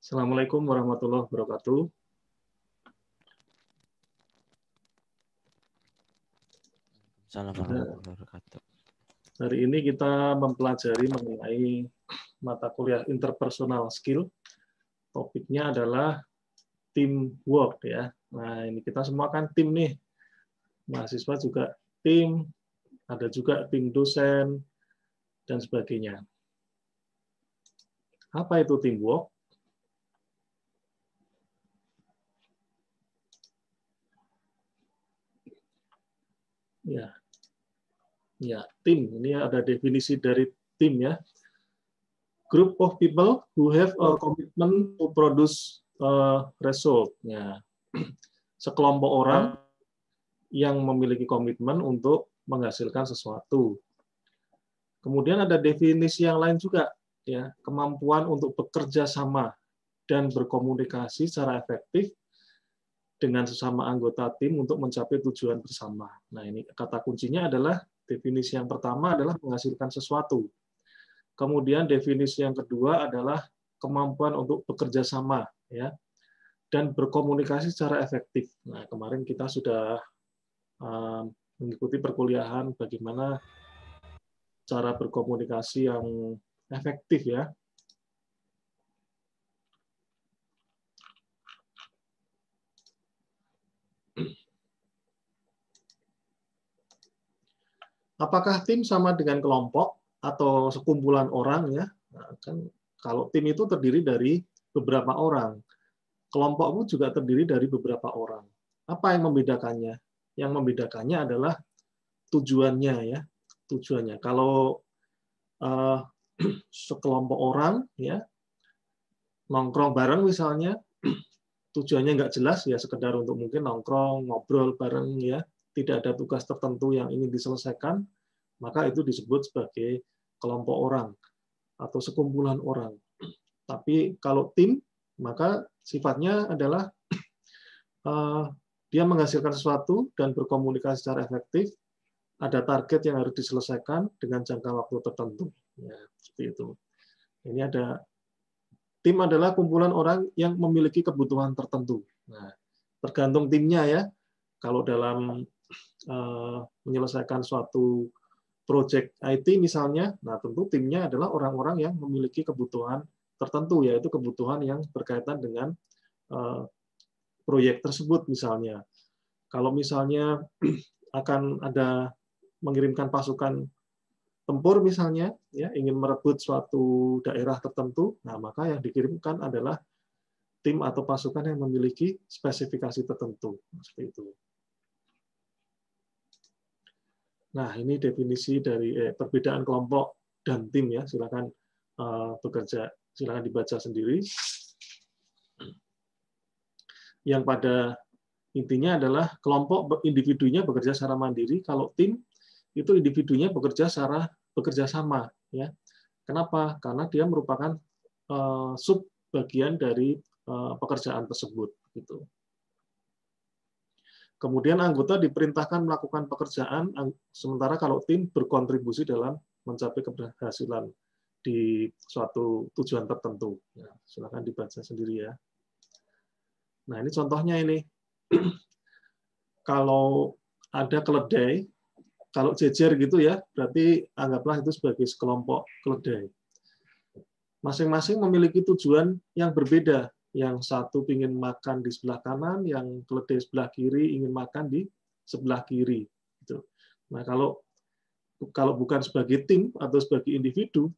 Assalamualaikum warahmatullahi wabarakatuh. Assalamualaikum warahmatullahi wabarakatuh. Hari ini kita mempelajari mengenai mata kuliah interpersonal skill. Topiknya adalah teamwork ya. Nah, ini kita semua kan tim nih. Mahasiswa juga tim, ada juga tim dosen dan sebagainya. Apa itu teamwork? Ya, tim. Ini ada definisi dari tim ya. Group of people who have a commitment to produce a result. Ya. Sekelompok orang yang memiliki komitmen untuk menghasilkan sesuatu. Kemudian ada definisi yang lain juga, ya, kemampuan untuk bekerja sama dan berkomunikasi secara efektif dengan sesama anggota tim untuk mencapai tujuan bersama. Nah, ini kata kuncinya adalah definisi yang pertama adalah menghasilkan sesuatu. Kemudian definisi yang kedua adalah kemampuan untuk bekerja sama, ya, dan berkomunikasi secara efektif. Nah, kemarin kita sudah mengikuti perkuliahan bagaimana cara berkomunikasi yang efektif, ya. Apakah tim sama dengan kelompok atau sekumpulan orang, ya? Nah, kan kalau tim itu terdiri dari beberapa orang, kelompok pun juga terdiri dari beberapa orang. Apa yang membedakannya? Yang membedakannya adalah tujuannya, ya. Tujuannya. Kalau sekelompok orang, ya, nongkrong bareng misalnya, tujuannya nggak jelas, ya sekedar untuk mungkin nongkrong, ngobrol bareng, ya, tidak ada tugas tertentu yang ingin diselesaikan, maka itu disebut sebagai kelompok orang atau sekumpulan orang. Tapi kalau tim, maka sifatnya adalah dia menghasilkan sesuatu dan berkomunikasi secara efektif, ada target yang harus diselesaikan dengan jangka waktu tertentu. Ya, seperti itu. Ini ada tim adalah kumpulan orang yang memiliki kebutuhan tertentu. Nah, tergantung timnya ya. Kalau dalam menyelesaikan suatu project IT misalnya, nah tentu timnya adalah orang-orang yang memiliki kebutuhan tertentu, yaitu kebutuhan yang berkaitan dengan proyek tersebut misalnya. Kalau misalnya akan ada mengirimkan pasukan tempur misalnya, ya ingin merebut suatu daerah tertentu, nah maka yang dikirimkan adalah tim atau pasukan yang memiliki spesifikasi tertentu, seperti itu. Nah ini definisi dari perbedaan kelompok dan tim ya, silakan silakan dibaca sendiri. Yang pada intinya adalah kelompok individunya bekerja secara mandiri, kalau tim itu individunya bekerja sama, ya. Kenapa? Karena dia merupakan sub bagian dari pekerjaan tersebut, gitu. Kemudian anggota diperintahkan melakukan pekerjaan, sementara kalau tim berkontribusi dalam mencapai keberhasilan di suatu tujuan tertentu. Ya, silakan dibaca sendiri ya. Nah ini contohnya ini. Kalau ada keledai, kalau jejer gitu ya, berarti anggaplah itu sebagai sekelompok keledai. Masing-masing memiliki tujuan yang berbeda. Yang satu ingin makan di sebelah kanan, yang keledai sebelah kiri ingin makan di sebelah kiri. Nah, kalau bukan sebagai tim atau sebagai individu,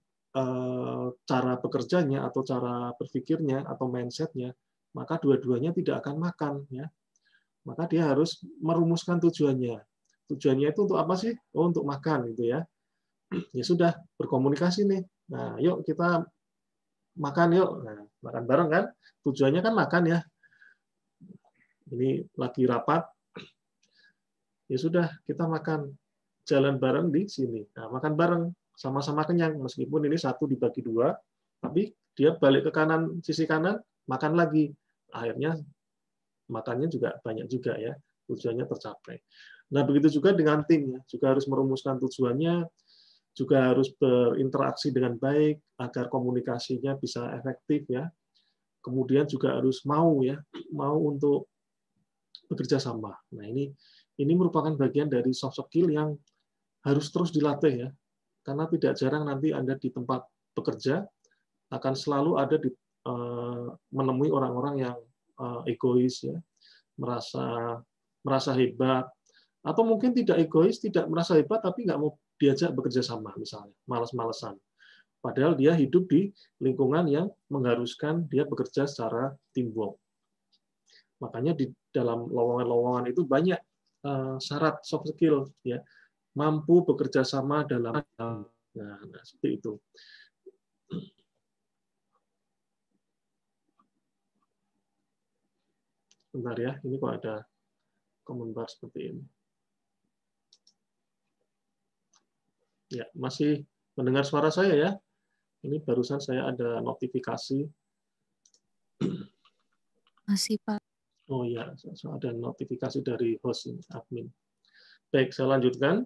cara bekerjanya atau cara berpikirnya atau mindset-nya, maka dua-duanya tidak akan makan. Ya. Maka dia harus merumuskan tujuannya. Tujuannya itu untuk apa sih? Oh, untuk makan gitu ya. Ya sudah, berkomunikasi nih. Nah, yuk kita makan yuk. Nah, makan bareng kan? Tujuannya kan makan ya. Ini lagi rapat. Ya sudah, kita makan. Jalan bareng di sini. Nah, makan bareng. Sama-sama kenyang. Meskipun ini satu dibagi dua, tapi dia balik ke kanan, sisi kanan, makan lagi. Akhirnya makannya juga banyak juga ya. Tujuannya tercapai. Nah, begitu juga dengan tim ya, juga harus merumuskan tujuannya, juga harus berinteraksi dengan baik agar komunikasinya bisa efektif ya. kemudian juga harus mau untuk bekerja sama. Nah, ini merupakan bagian dari soft skill yang harus terus dilatih ya. Karena tidak jarang nanti Anda di tempat bekerja akan selalu ada menemui orang-orang yang egois ya, merasa hebat, atau mungkin tidak egois, tidak merasa hebat tapi nggak mau diajak bekerja sama misalnya, malas-malesan. Padahal dia hidup di lingkungan yang mengharuskan dia bekerja secara teamwork. Makanya di dalam lowongan-lowongan itu banyak syarat soft skill ya, mampu bekerja sama dalam seperti itu. Bentar ya, ini kok ada komentar seperti ini. Ya, masih mendengar suara saya ya? Ini barusan saya ada notifikasi. Masih, Pak. Oh iya, ada notifikasi dari host admin. Baik, saya lanjutkan.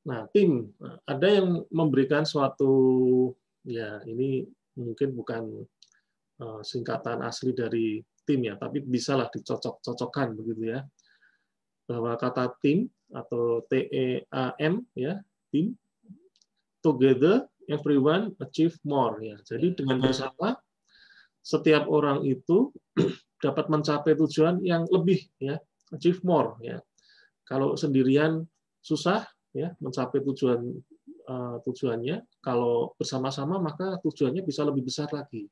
Nah, tim, ada yang memberikan suatu, ya ini mungkin bukan singkatan asli dari tim ya, tapi bisalah dicocok-cocokkan begitu ya. Bahwa kata tim atau TEAM ya, tim, together everyone achieve more ya. Jadi dengan bersama setiap orang itu dapat mencapai tujuan yang lebih ya, achieve more ya. Kalau sendirian susah ya mencapai tujuannya, kalau bersama-sama maka tujuannya bisa lebih besar lagi.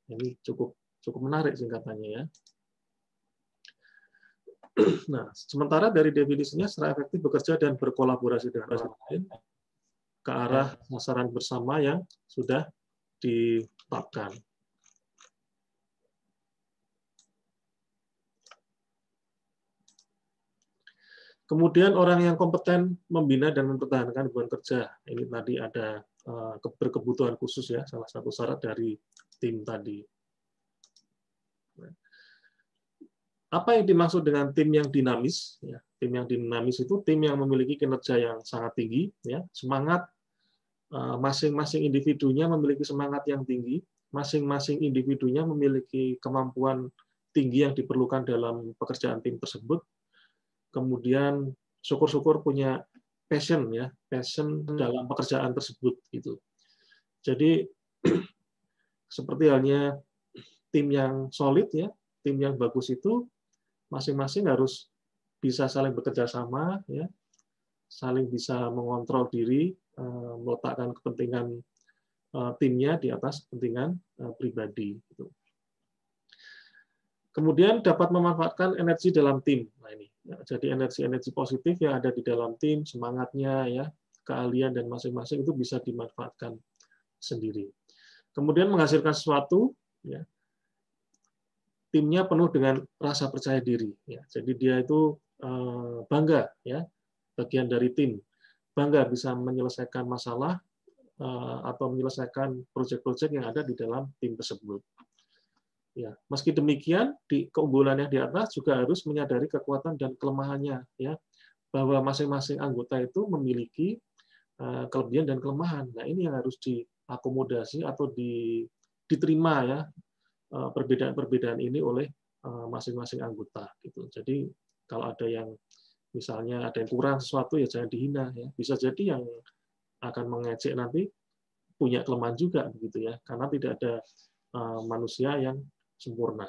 Ini cukup menarik singkatannya ya. Nah, sementara dari definisinya secara efektif bekerja dan berkolaborasi dengan orang lain ke arah sasaran bersama yang sudah ditetapkan. Kemudian orang yang kompeten membina dan mempertahankan hubungan kerja. Ini tadi ada berkebutuhan khusus ya, salah satu syarat dari tim tadi. Apa yang dimaksud dengan tim yang dinamis? Ya, tim yang dinamis itu tim yang memiliki kinerja yang sangat tinggi, ya, semangat masing-masing individunya memiliki semangat yang tinggi, masing-masing individunya memiliki kemampuan tinggi yang diperlukan dalam pekerjaan tim tersebut. Kemudian syukur-syukur punya passion dalam pekerjaan tersebut gitu. Jadi seperti halnya tim yang solid ya, tim yang bagus itu masing-masing harus bisa saling bekerja sama ya, saling bisa mengontrol diri, meletakkan kepentingan timnya di atas kepentingan pribadi gitu. Kemudian dapat memanfaatkan energi dalam tim. Nah ini, ya, jadi energi positif yang ada di dalam tim, semangatnya, ya, keahlian dan masing-masing itu bisa dimanfaatkan sendiri. Kemudian menghasilkan sesuatu, ya, timnya penuh dengan rasa percaya diri. Ya, jadi dia itu bangga, ya, bagian dari tim, bangga bisa menyelesaikan masalah atau menyelesaikan proyek-proyek yang ada di dalam tim tersebut. Ya, meski demikian, di keunggulan yang di atas juga harus menyadari kekuatan dan kelemahannya, ya, bahwa masing-masing anggota itu memiliki kelebihan dan kelemahan. Nah, ini yang harus diakomodasi atau diterima ya, perbedaan-perbedaan ini oleh masing-masing anggota. Gitu. Jadi kalau ada yang misalnya ada yang kurang sesuatu ya jangan dihina. Ya. Bisa jadi yang akan mengejek nanti punya kelemahan juga, begitu ya, karena tidak ada manusia yang sempurna.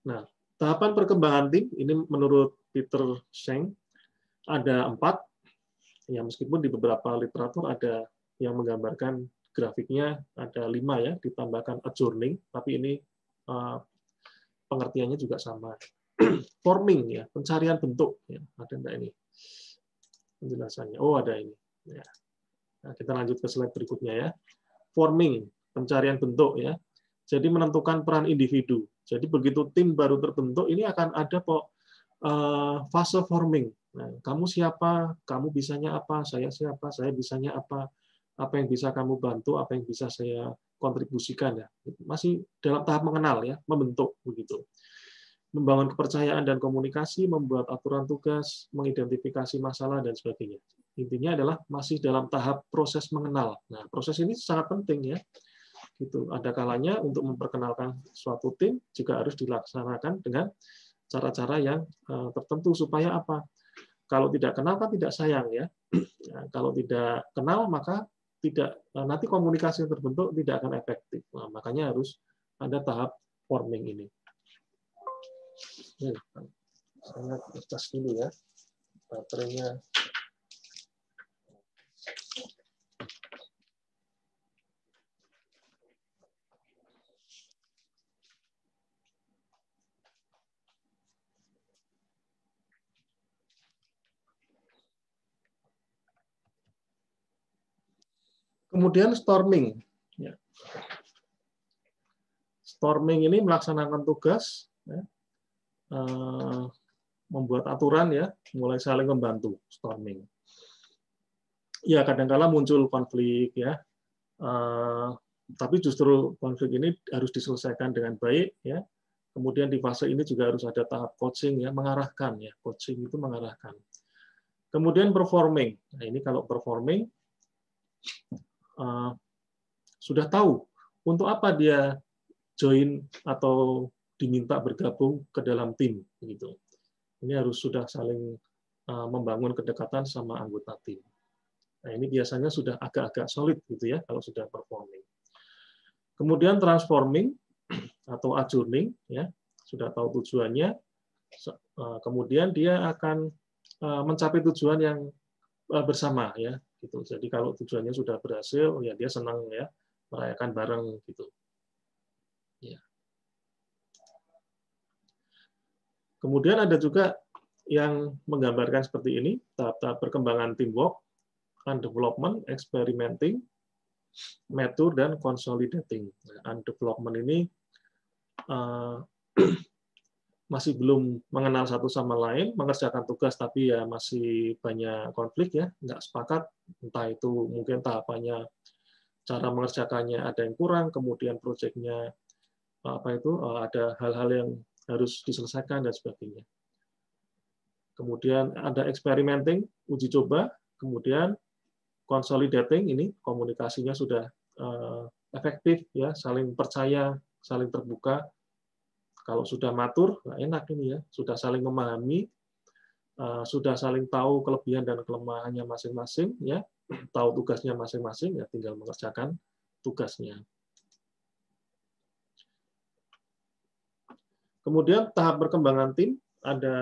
Nah, tahapan perkembangan tim ini menurut Peter Schenk ada 4. Ya, meskipun di beberapa literatur ada yang menggambarkan grafiknya ada 5 ya, ditambahkan adjourning, tapi ini pengertiannya juga sama. Forming ya, pencarian bentuk ya, ada enggak ini penjelasannya? Oh, ada ini. Ya. Nah, kita lanjut ke slide berikutnya ya. Forming, pencarian bentuk ya. Jadi menentukan peran individu. Jadi begitu tim baru terbentuk, ini akan ada fase forming. Nah, kamu siapa? Kamu bisanya apa? Saya siapa? Saya bisanya apa? Apa yang bisa kamu bantu? Apa yang bisa saya kontribusikan ya? Masih dalam tahap mengenal ya, membentuk begitu. Membangun kepercayaan dan komunikasi, membuat aturan tugas, mengidentifikasi masalah dan sebagainya. intinya adalah masih dalam tahap proses mengenal. Nah, proses ini sangat penting ya. Gitu. Ada kalanya untuk memperkenalkan suatu tim juga harus dilaksanakan dengan cara-cara yang tertentu supaya apa? Kalau tidak kenal kan tidak sayang ya. Nah, kalau tidak kenal maka tidak nanti komunikasi yang terbentuk tidak akan efektif. Nah, makanya harus ada tahap forming ini. Saya cas dulu ya. Baterainya. Kemudian storming. Ya. Storming ini melaksanakan tugas, ya, membuat aturan ya, mulai saling membantu. Storming. Ya kadang-kala muncul konflik ya, tapi justru konflik ini harus diselesaikan dengan baik ya. Kemudian di fase ini juga harus ada tahap coaching ya, mengarahkan ya. Coaching itu mengarahkan. Kemudian performing. Nah ini kalau performing sudah tahu untuk apa dia join atau diminta bergabung ke dalam tim gitu. Ini harus sudah saling membangun kedekatan sama anggota tim. Nah, ini biasanya sudah agak-agak solid gitu ya kalau sudah performing. Kemudian transforming atau adjourning ya, sudah tahu tujuannya. Kemudian dia akan mencapai tujuan yang bersama ya gitu. Jadi kalau tujuannya sudah berhasil ya dia senang ya merayakan bareng gitu. Ya. Kemudian ada juga yang menggambarkan seperti ini, tahap-tahap perkembangan teamwork, undevelopment, experimenting, mature, dan consolidating. Undevelopment ini masih belum mengenal satu sama lain, mengerjakan tugas tapi ya masih banyak konflik ya, nggak sepakat, entah itu mungkin tahapannya, cara mengerjakannya ada yang kurang, kemudian proyeknya ada hal-hal yang harus diselesaikan dan sebagainya. Kemudian ada experimenting, uji coba, kemudian consolidating, ini komunikasinya sudah efektif, ya, saling percaya, saling terbuka. Kalau sudah matur, nah enak ini ya, sudah saling memahami, sudah saling tahu kelebihan dan kelemahannya masing-masing, ya, tahu tugasnya masing-masing, ya tinggal mengerjakan tugasnya. Kemudian tahap perkembangan tim ada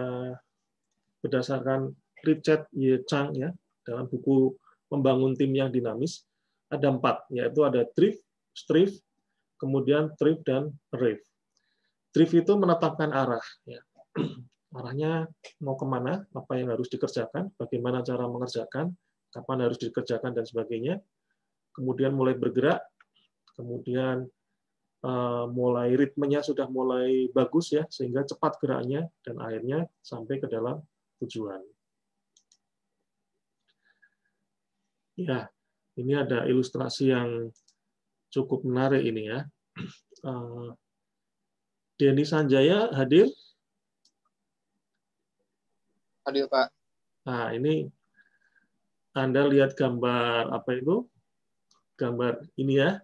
berdasarkan Richard Y. Chang ya dalam buku Membangun Tim yang Dinamis ada 4, yaitu ada drift, strive, kemudian thrive dan arrive. Drift itu menetapkan arah ya. Arahnya mau kemana, apa yang harus dikerjakan, bagaimana cara mengerjakan, kapan harus dikerjakan dan sebagainya. Kemudian mulai bergerak, kemudian mulai ritmenya sudah mulai bagus ya sehingga cepat geraknya dan akhirnya sampai ke dalam tujuan. Ya, ini ada ilustrasi yang cukup menarik ini ya. Denny Sanjaya hadir? Hadir, Pak. Nah, ini Anda lihat gambar apa itu? Gambar ini ya.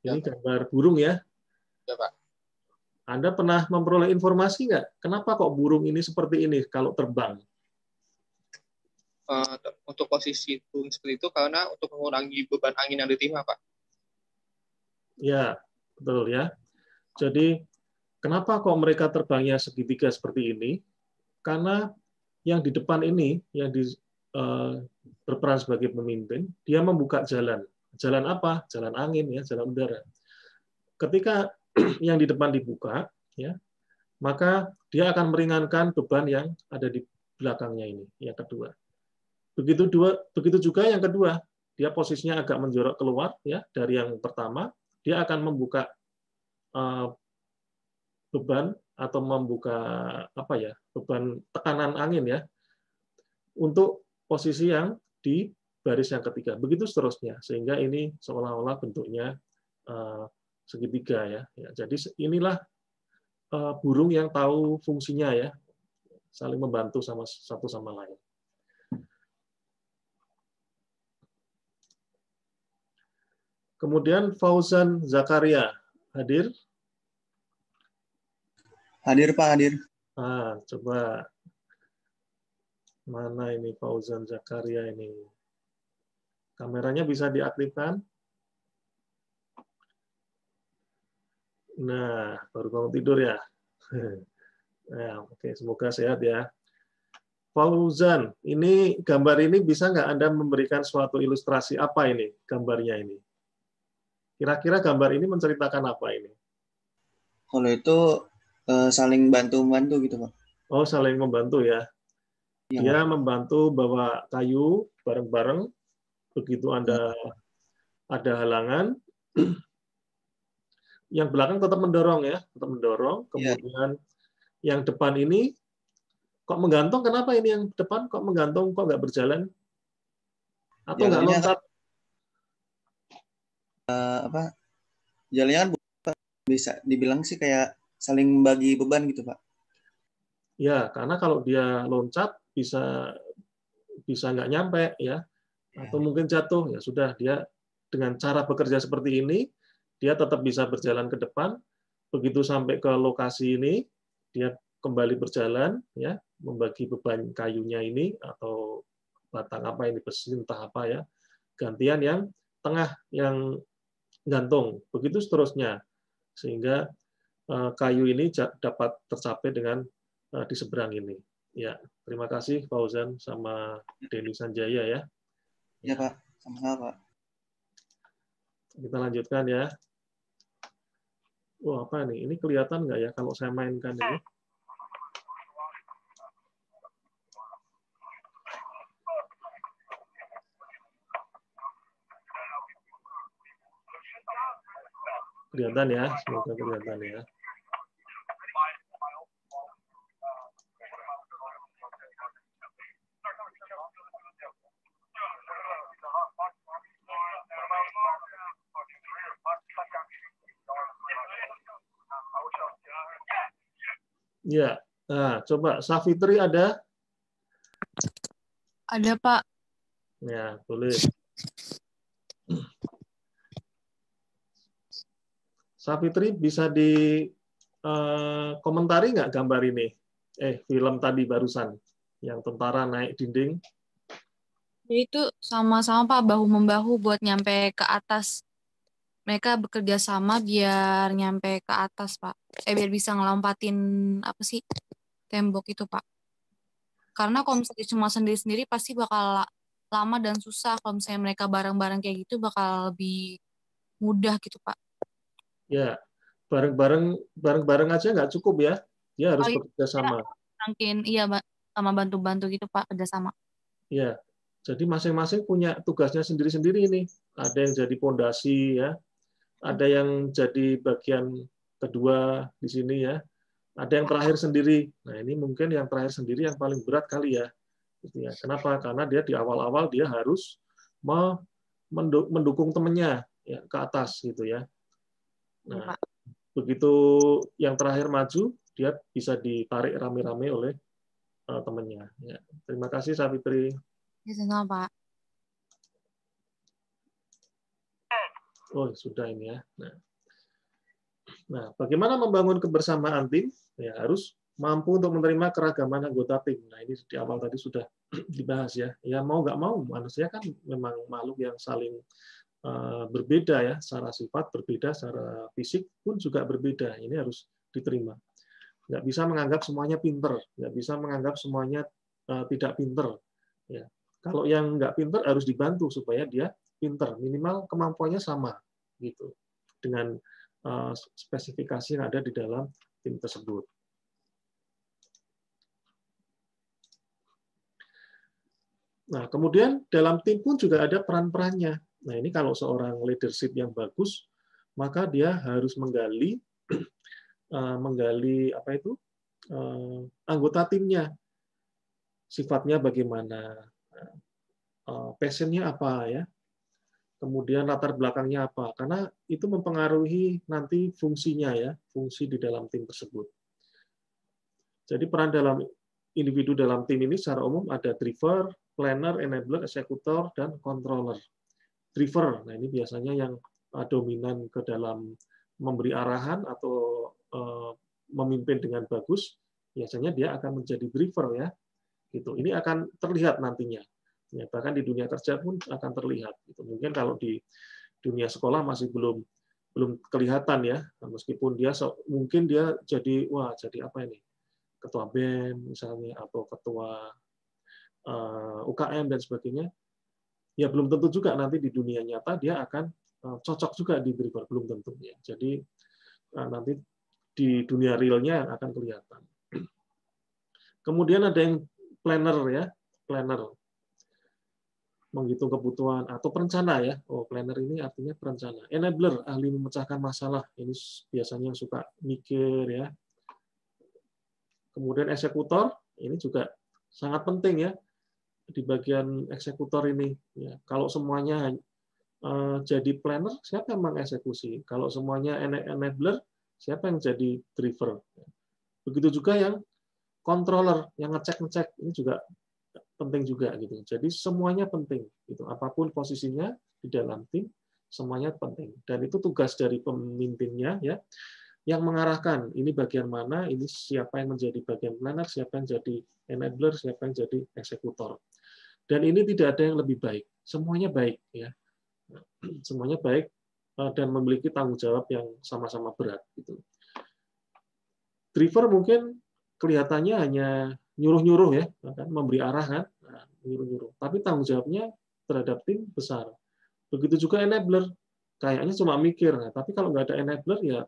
Ini gambar burung ya. Ya, Pak. Anda pernah memperoleh informasi nggak? Kenapa kok burung ini seperti ini kalau terbang? Untuk posisi burung seperti itu karena untuk mengurangi beban angin yang diterima, Pak. Ya, betul ya. Jadi, kenapa kok mereka terbangnya segitiga seperti ini? Karena yang di depan ini, yang berperan sebagai pemimpin, dia membuka jalan. Jalan apa? Jalan angin, ya, jalan udara. Ketika yang di depan dibuka, ya, maka dia akan meringankan beban yang ada di belakangnya ini. Yang kedua, begitu juga yang kedua, dia posisinya agak menjorok keluar, ya, dari yang pertama, dia akan membuka beban atau membuka beban tekanan angin ya untuk posisi yang di baris yang ketiga. Begitu seterusnya sehingga ini seolah-olah bentuknya segitiga ya. Jadi inilah burung yang tahu fungsinya ya, saling membantu sama satu sama lain. Kemudian Fauzan Zakaria, hadir? Hadir Pak, hadir. Coba mana ini Fauzan Zakaria ini? Kameranya bisa diaktifkan? Nah, baru bangun tidur ya. Nah, oke, semoga sehat ya. Fauzan, ini gambar ini bisa nggak Anda memberikan suatu ilustrasi apa ini gambarnya ini? Kira-kira gambar ini menceritakan apa ini? Kalau itu saling bantu-bantu gitu Pak. Oh, saling membantu ya. Iya, Dia Pak. membantu bawa kayu bareng-bareng. Begitu Anda ada halangan, yang belakang tetap mendorong ya, tetap mendorong. Kemudian yang depan ini kok menggantung? Kenapa ini yang depan kok menggantung? Kok nggak berjalan? Atau nggak Jalannya loncat? jalannya kan bisa dibilang sih kayak saling bagi beban gitu Pak. Ya, karena kalau dia loncat bisa nggak nyampe ya, atau mungkin jatuh ya sudah, dia dengan cara bekerja seperti ini dia tetap bisa berjalan ke depan. Begitu sampai ke lokasi ini dia kembali berjalan ya, membagi beban kayunya ini atau batang apa ini, besi entah apa ya, gantian yang tengah yang gantung, begitu seterusnya, sehingga kayu ini dapat tercapai dengan di seberang ini. Ya, terima kasih Fauzan sama Denny Sanjaya ya. Ya Pak, sama-sama Pak. Kita lanjutkan ya. Wah, apa nih? Ini kelihatan nggak ya kalau saya mainkan ini? Kelihatan ya, semoga kelihatan ya. Ya, nah, coba Safitri ada? Ada Pak. Ya, boleh. Safitri bisa di komentari nggak gambar ini? Film tadi barusan yang tentara naik dinding. Itu sama-sama Pak, bahu-membahu buat nyampe ke atas. Mereka bekerja sama biar nyampe ke atas, Pak. Biar bisa ngelompatin apa sih tembok itu, Pak. Karena kalau misalnya cuma sendiri-sendiri pasti bakal lama dan susah. Kalau misalnya mereka bareng-bareng kayak gitu bakal lebih mudah gitu, Pak. Ya, bareng-bareng aja nggak cukup ya. Dia harus bekerja sama. Mungkin iya, sama bantu-bantu gitu, Pak, kerja sama. Ya, jadi masing-masing punya tugasnya sendiri-sendiri ini. Ada yang jadi pondasi ya, ada yang jadi bagian kedua di sini ya, ada yang terakhir sendiri. Nah ini mungkin yang terakhir sendiri yang paling berat kali ya. Kenapa? Karena dia di awal-awal dia harus mendukung temannya ya, ke atas gitu ya. Nah begitu yang terakhir maju, dia bisa ditarik rame-rame oleh temannya. Ya. Terima kasih Savitri. Ya, sama Pak. Oh, sudah ini ya. Nah, bagaimana membangun kebersamaan tim? Ya, harus mampu untuk menerima keragaman anggota tim. Nah, ini di awal tadi sudah dibahas ya. Ya mau nggak mau, manusia kan memang makhluk yang saling berbeda ya, secara sifat berbeda, secara fisik pun juga berbeda. Ini harus diterima. Nggak bisa menganggap semuanya pinter, nggak bisa menganggap semuanya tidak pinter. Ya. Kalau yang nggak pinter harus dibantu supaya dia pinter, minimal kemampuannya sama gitu dengan spesifikasi yang ada di dalam tim tersebut. Nah, kemudian dalam tim pun juga ada peran-perannya. Nah, ini kalau seorang leadership yang bagus, maka dia harus menggali apa itu anggota timnya, sifatnya bagaimana, passionnya apa ya, kemudian latar belakangnya apa, karena itu mempengaruhi nanti fungsinya ya, fungsi di dalam tim tersebut. Jadi peran dalam individu dalam tim ini secara umum ada driver, planner, enabler, eksekutor, dan controller. Driver, nah ini biasanya yang dominan ke dalam memberi arahan atau memimpin dengan bagus, biasanya dia akan menjadi driver ya. Gitu. Ini akan terlihat nantinya. Ya, bahkan di dunia kerja pun akan terlihat. Gitu. Mungkin kalau di dunia sekolah masih belum kelihatan ya, meskipun dia mungkin dia jadi apa ini, ketua BEM misalnya atau ketua UKM dan sebagainya, ya belum tentu juga nanti di dunia nyata dia akan cocok juga di driver, belum tentu ya. Jadi nanti di dunia realnya yang akan kelihatan. Kemudian ada yang planner ya, planner menghitung kebutuhan atau perencana ya. Oh, planner ini artinya perencana. Enabler, ahli memecahkan masalah. Ini biasanya yang suka mikir ya. Kemudian eksekutor, ini juga sangat penting ya di bagian eksekutor ini. Ya, kalau semuanya jadi planner, siapa yang mengeksekusi? Kalau semuanya enabler, siapa yang jadi driver? Begitu juga yang controller, yang ngecek-ngecek, ini juga penting juga gitu. Jadi semuanya penting gitu. Apapun posisinya di dalam tim, semuanya penting. Dan itu tugas dari pemimpinnya ya, yang mengarahkan ini bagian mana, ini siapa yang menjadi bagian planner, siapa yang jadi enabler, siapa yang jadi eksekutor. Dan ini tidak ada yang lebih baik. Semuanya baik ya. Semuanya baik dan memiliki tanggung jawab yang sama-sama berat gitu. Driver mungkin kelihatannya hanya nyuruh-nyuruh ya, kan memberi arah kan, nyuruh-nyuruh. Tapi tanggung jawabnya terhadap tim besar. Begitu juga enabler, kayaknya cuma mikir, tapi kalau nggak ada enabler ya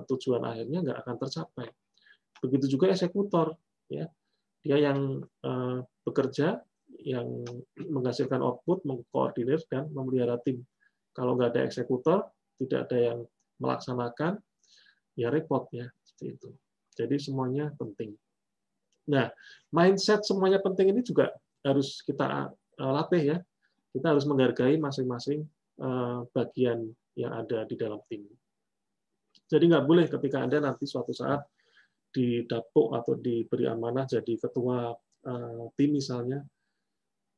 tujuan akhirnya nggak akan tercapai. Begitu juga eksekutor, ya, dia yang bekerja, yang menghasilkan output, mengkoordinir dan memelihara tim. Kalau nggak ada eksekutor, tidak ada yang melaksanakan, ya repot ya, seperti itu. Jadi semuanya penting. Nah, mindset semuanya penting ini juga harus kita latih ya. Kita harus menghargai masing-masing bagian yang ada di dalam tim. Jadi nggak boleh ketika Anda nanti suatu saat didapuk atau diberi amanah jadi ketua tim misalnya,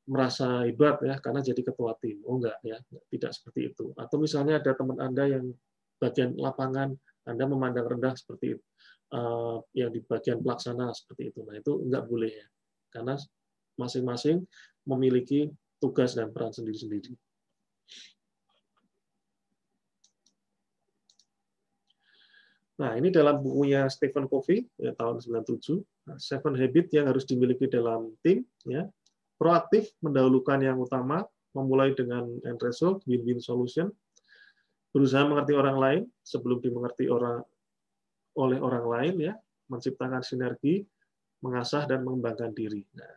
merasa hebat ya karena jadi ketua tim. Oh enggak ya, tidak seperti itu. Atau misalnya ada teman Anda yang bagian lapangan, Anda memandang rendah seperti itu. Yang di bagian pelaksana seperti itu. Nah, itu enggak boleh ya. Karena masing-masing memiliki tugas dan peran sendiri-sendiri. Nah, ini dalam bukunya Stephen Covey ya, tahun 97, 7 Habits yang harus dimiliki dalam tim ya. Proaktif, mendahulukan yang utama, memulai dengan end result, win-win solution, berusaha mengerti orang lain sebelum dimengerti oleh orang lain ya, menciptakan sinergi, mengasah dan mengembangkan diri. Nah,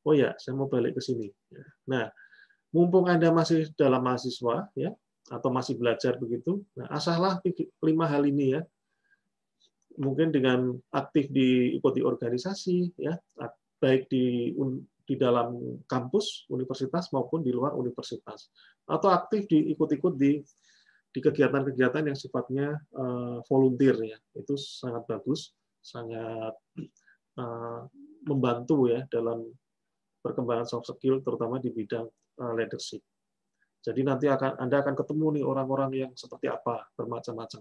oh ya, saya mau balik ke sini. Nah, mumpung Anda masih dalam mahasiswa ya, atau masih belajar begitu, nah, asahlah 5 hal ini ya. Mungkin dengan aktif diikuti organisasi ya, baik di dalam kampus universitas maupun di luar universitas, atau aktif diikut-ikut di kegiatan-kegiatan yang sifatnya volunteer ya, itu sangat bagus, sangat membantu ya dalam perkembangan soft skill terutama di bidang leadership. Jadi nanti Anda akan ketemu nih orang-orang yang seperti apa, bermacam-macam.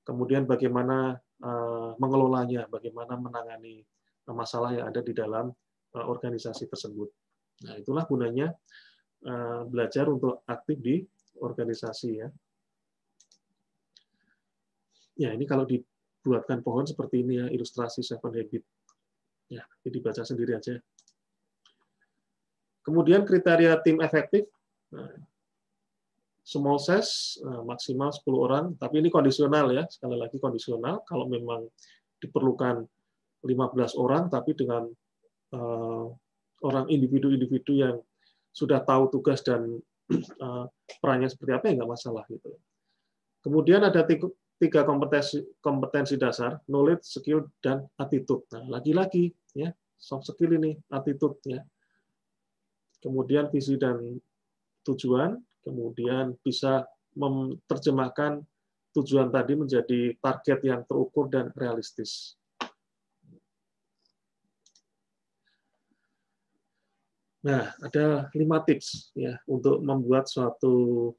Kemudian bagaimana mengelolanya, bagaimana menangani masalah yang ada di dalam organisasi tersebut. Nah, itulah gunanya belajar untuk aktif di organisasi ya. Ya, ini kalau dibuatkan pohon seperti ini ya, ilustrasi 7 Habits. Ya, jadi baca sendiri aja. Kemudian kriteria tim efektif. Nah, small size, maksimal 10 orang, tapi ini kondisional ya, sekali lagi kondisional. Kalau memang diperlukan 15 orang, tapi dengan orang individu-individu yang sudah tahu tugas dan perannya seperti apa, ya nggak masalah gitu. Kemudian ada 3 kompetensi dasar, knowledge, skill, dan attitude. Nah, lagi-lagi ya, soft skill ini, attitude ya. Kemudian visi dan tujuan, kemudian bisa menerjemahkan tujuan tadi menjadi target yang terukur dan realistis. Nah, ada 5 tips ya untuk membuat suatu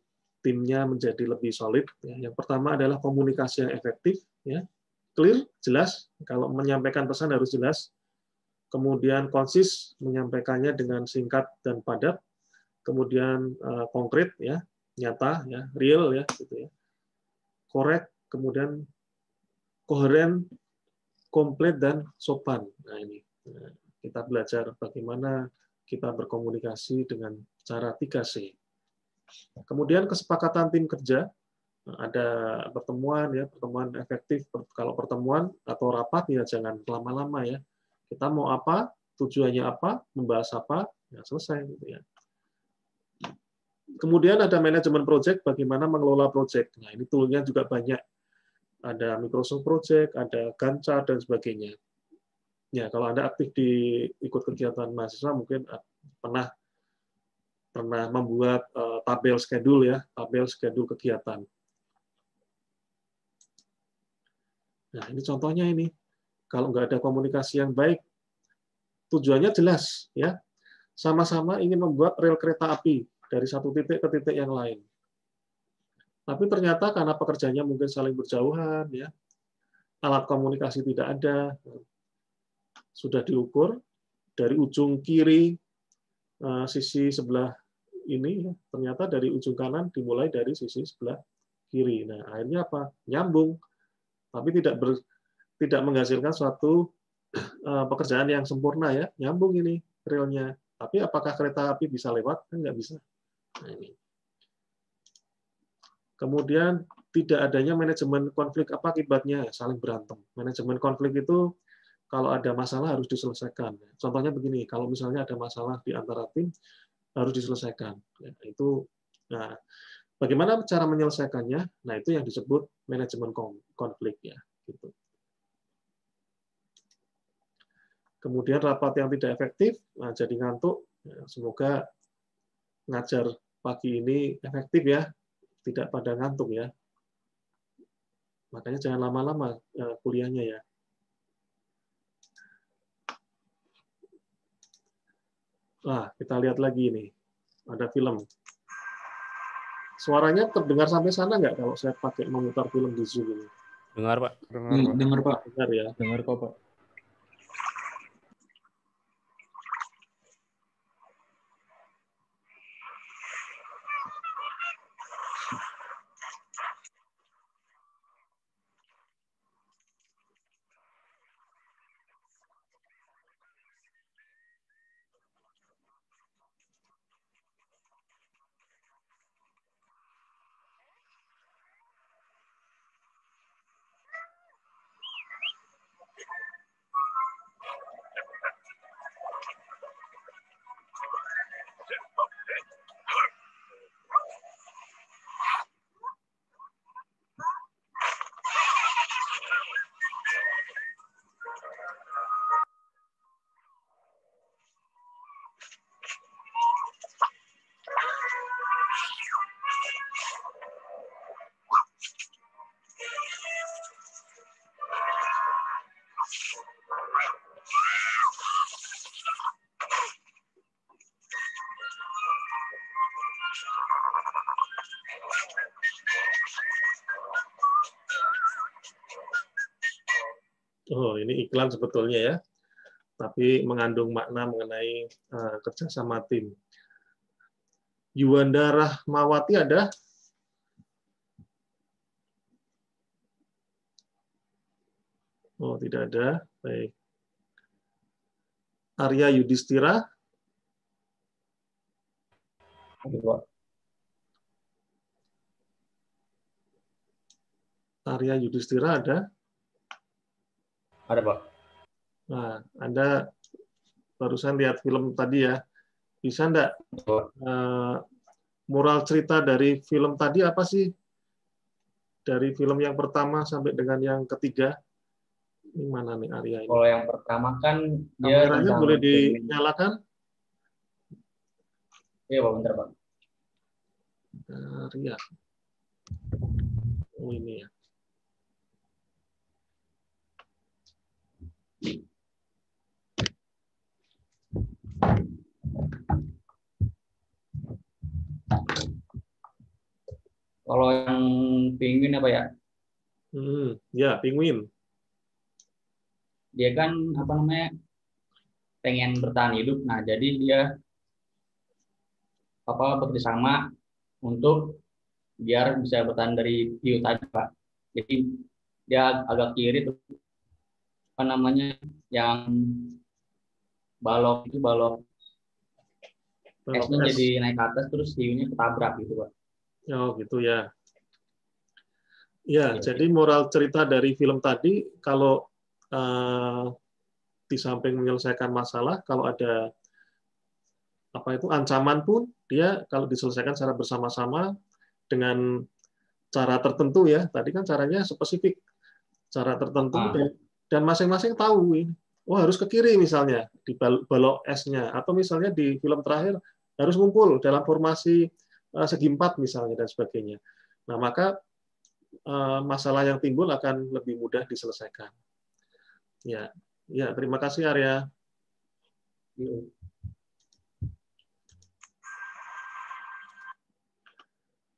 timnya menjadi lebih solid. Ya. Yang pertama adalah komunikasi yang efektif, ya, clear, jelas. Kalau menyampaikan pesan harus jelas. Kemudian konsis, menyampaikannya dengan singkat dan padat. Kemudian konkret, ya, nyata, ya, real, ya, gitu ya. Correct, kemudian koheren, komplit, dan sopan. Nah ini kita belajar bagaimana kita berkomunikasi dengan cara 3C. Kemudian kesepakatan tim kerja, ada pertemuan, ya, pertemuan efektif. Kalau pertemuan atau rapat ya jangan lama-lama, ya. Kita mau apa, tujuannya apa, membahas apa, ya selesai, gitu ya. Kemudian ada manajemen project, bagaimana mengelola project. Nah ini toolnya juga banyak. Ada Microsoft Project, ada Gantt chart, dan sebagainya. Ya kalau Anda aktif di ikut kegiatan mahasiswa mungkin pernah membuat tabel schedule, ya, tabel schedule kegiatan. Nah, ini contohnya ini. Kalau nggak ada komunikasi yang baik, tujuannya jelas, ya. Sama-sama ingin membuat rel kereta api dari satu titik ke titik yang lain. Tapi ternyata karena pekerjaannya mungkin saling berjauhan, ya, alat komunikasi tidak ada, sudah diukur dari ujung kiri sisi sebelah ini, ternyata dari ujung kanan dimulai dari sisi sebelah kiri. Nah, akhirnya apa? Nyambung, tapi tidak menghasilkan suatu pekerjaan yang sempurna, ya. Nyambung ini relnya. Tapi apakah kereta api bisa lewat? Kan nggak bisa. Nah, ini. Kemudian tidak adanya manajemen konflik, apa akibatnya? Saling berantem. Manajemen konflik itu kalau ada masalah harus diselesaikan. Contohnya begini, kalau misalnya ada masalah di antara tim, harus diselesaikan. Nah, bagaimana cara menyelesaikannya? Nah, itu yang disebut manajemen konflik, ya. Gitu. Kemudian rapat yang tidak efektif, nah jadi ngantuk. Semoga ngajar pagi ini efektif, ya, tidak pada ngantuk, ya. Makanya jangan lama-lama kuliahnya, ya. Nah, kita lihat lagi ini. Ada film. Suaranya terdengar sampai sana nggak kalau saya pakai memutar film di Zoom ini? Dengar, Pak. Dengar, Pak. Dengar, ya. Dengar kok, Pak. Oh, ini iklan sebetulnya, ya. Tapi mengandung makna mengenai kerjasama tim. Yuwanda Rahmawati ada? Oh, tidak ada. Baik. Arya Yudhistira? Ada, Pak. Arya Yudhistira ada? Ada, Pak. Nah, Anda barusan lihat film tadi, ya. Bisa enggak moral cerita dari film tadi apa sih? Dari film yang pertama sampai dengan yang ketiga. Ini mana nih Arya ini? Kalau yang pertama kan dia Kameranya boleh dinyalakan? Iya, Pak, bentar, Pak. Arya. Oh, ini, ya. Kalau yang penguin apa ya? Ya, penguin. Dia kan apa namanya pengen bertahan hidup. Nah, jadi dia bekerjasama untuk biar bisa bertahan dari hiu tadi, Pak. Jadi dia agak kiri tuh apa namanya yang balok itu balok Balok esnya es. jadi naik ke atas terus hiunya ketabrak gitu, Pak. Oh, gitu ya. Ya, jadi moral cerita dari film tadi, kalau di samping menyelesaikan masalah, kalau ada ancaman pun, dia kalau diselesaikan secara bersama-sama dengan cara tertentu ya. Tadi kan caranya spesifik, cara tertentu dan masing-masing tahu ini. Oh, harus ke kiri misalnya di balok esnya, atau misalnya di film terakhir harus ngumpul dalam formasi segi empat misalnya dan sebagainya. Nah, maka masalah yang timbul akan lebih mudah diselesaikan. Ya, terima kasih Arya.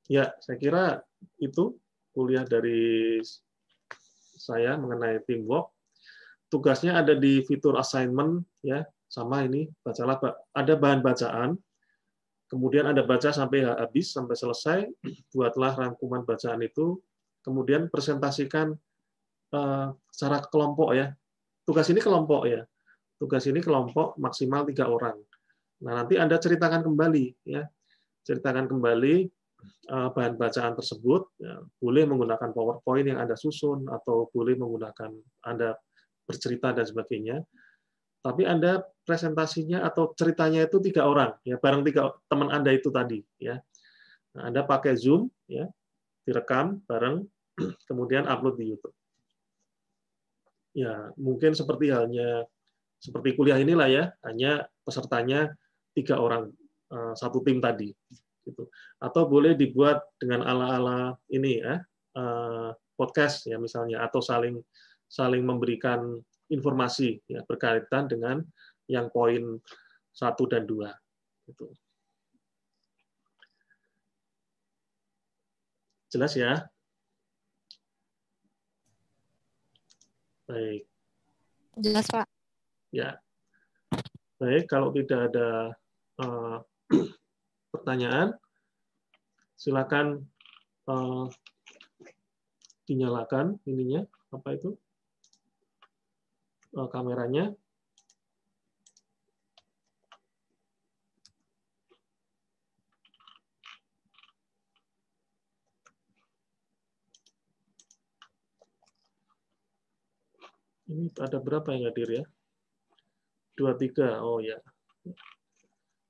Ya, saya kira itu kuliah dari saya mengenai teamwork. Tugasnya ada di fitur assignment ya, sama ini bacalah, ada bahan bacaan. Kemudian Anda baca sampai habis, sampai selesai, buatlah rangkuman bacaan itu, kemudian presentasikan secara kelompok ya. Tugas ini kelompok ya. Tugas ini kelompok maksimal 3 orang. Nah, nanti Anda ceritakan kembali ya. Ceritakan kembali bahan bacaan tersebut, ya, boleh menggunakan PowerPoint yang Anda susun atau boleh menggunakan Anda bercerita dan sebagainya. Tapi Anda presentasinya atau ceritanya itu 3 orang ya, bareng 3 teman Anda itu tadi ya. Nah, Anda pakai Zoom ya, direkam bareng kemudian upload di YouTube. Ya, mungkin seperti kuliah inilah ya, hanya pesertanya 3 orang, satu tim tadi gitu. Atau boleh dibuat dengan ala-ala ini ya, podcast ya misalnya, atau saling memberikan informasi ya berkaitan dengan yang poin 1 dan 2 gitu. Jelas ya? Baik. Jelas, Pak. Ya. Baik, kalau tidak ada pertanyaan, silakan dinyalakan ininya, apa itu? Kameranya. Ini ada berapa yang hadir ya? 23. Oh ya.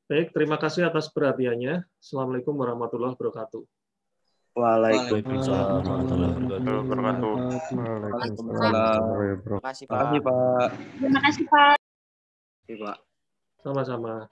Baik, terima kasih atas perhatiannya. Assalamualaikum warahmatullahi wabarakatuh. Waalaikumsalam warahmatullahi wabarakatuh. Waalaikumsalam. Terima kasih, Pak. Terima kasih, Pak. Terima kasih, Pak. Sama-sama.